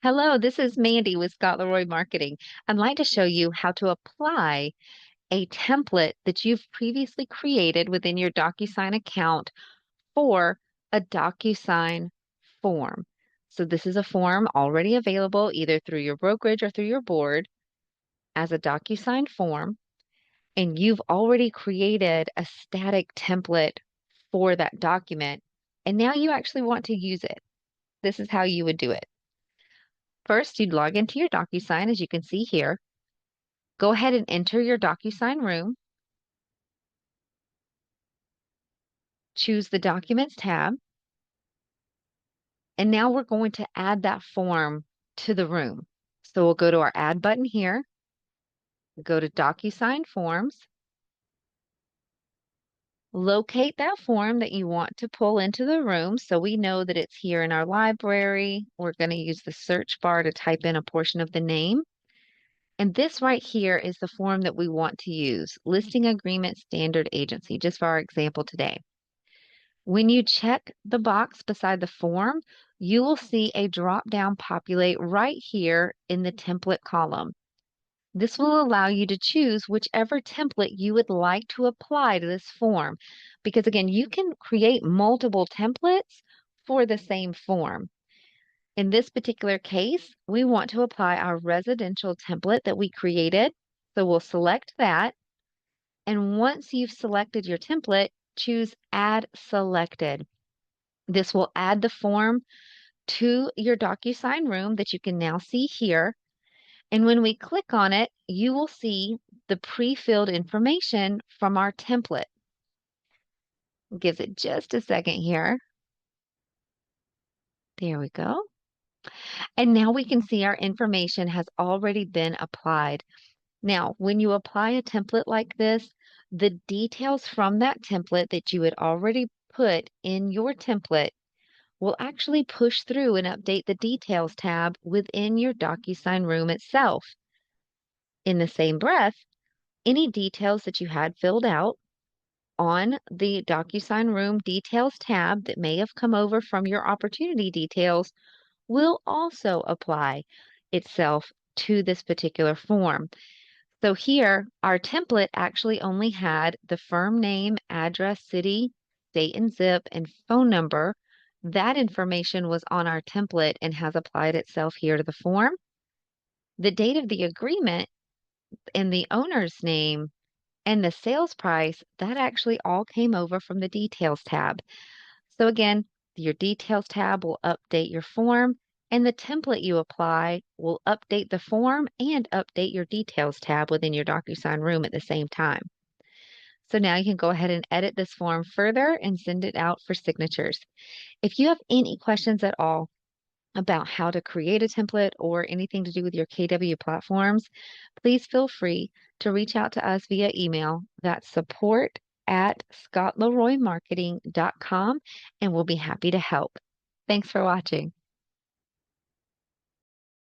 Hello, this is Mandy with Scott Leroy Marketing. I'd like to show you how to apply a template that you've previously created within your DocuSign account for a DocuSign form. So this is a form already available either through your brokerage or through your board as a DocuSign form, and you've already created a static template for that document, and now you actually want to use it. This is how you would do it. First, you'd log into your DocuSign, as you can see here. Go ahead and enter your DocuSign room. Choose the Documents tab. And now we're going to add that form to the room. So we'll go to our Add button here, go to DocuSign Forms, locate that form that you want to pull into the room so we know that it's here in our library. We're going to use the search bar to type in a portion of the name. And this right here is the form that we want to use, Listing Agreement Standard Agency, just for our example today. When you check the box beside the form, you will see a drop down populate right here in the template column. This will allow you to choose whichever template you would like to apply to this form. Because again, you can create multiple templates for the same form. In this particular case, we want to apply our residential template that we created. So we'll select that. And once you've selected your template, choose Add Selected. This will add the form to your DocuSign room that you can now see here. And when we click on it, you will see the pre-filled information from our template. Gives it just a second here. There we go. And now we can see our information has already been applied. Now, when you apply a template like this, the details from that template that you had already put in your template will actually push through and update the Details tab within your DocuSign room itself. In the same breath, any details that you had filled out on the DocuSign room Details tab that may have come over from your opportunity details will also apply itself to this particular form. So here, our template actually only had the firm name, address, city, state and zip, and phone number. That information was on our template and has applied itself here to the form. The date of the agreement and the owner's name and the sales price, that actually all came over from the Details tab. So again, your Details tab will update your form, and the template you apply will update the form and update your Details tab within your DocuSign room at the same time. So now you can go ahead and edit this form further and send it out for signatures. If you have any questions at all about how to create a template or anything to do with your KW platforms, please feel free to reach out to us via email. That's support@scottleroymarketing.com, and we'll be happy to help. Thanks for watching.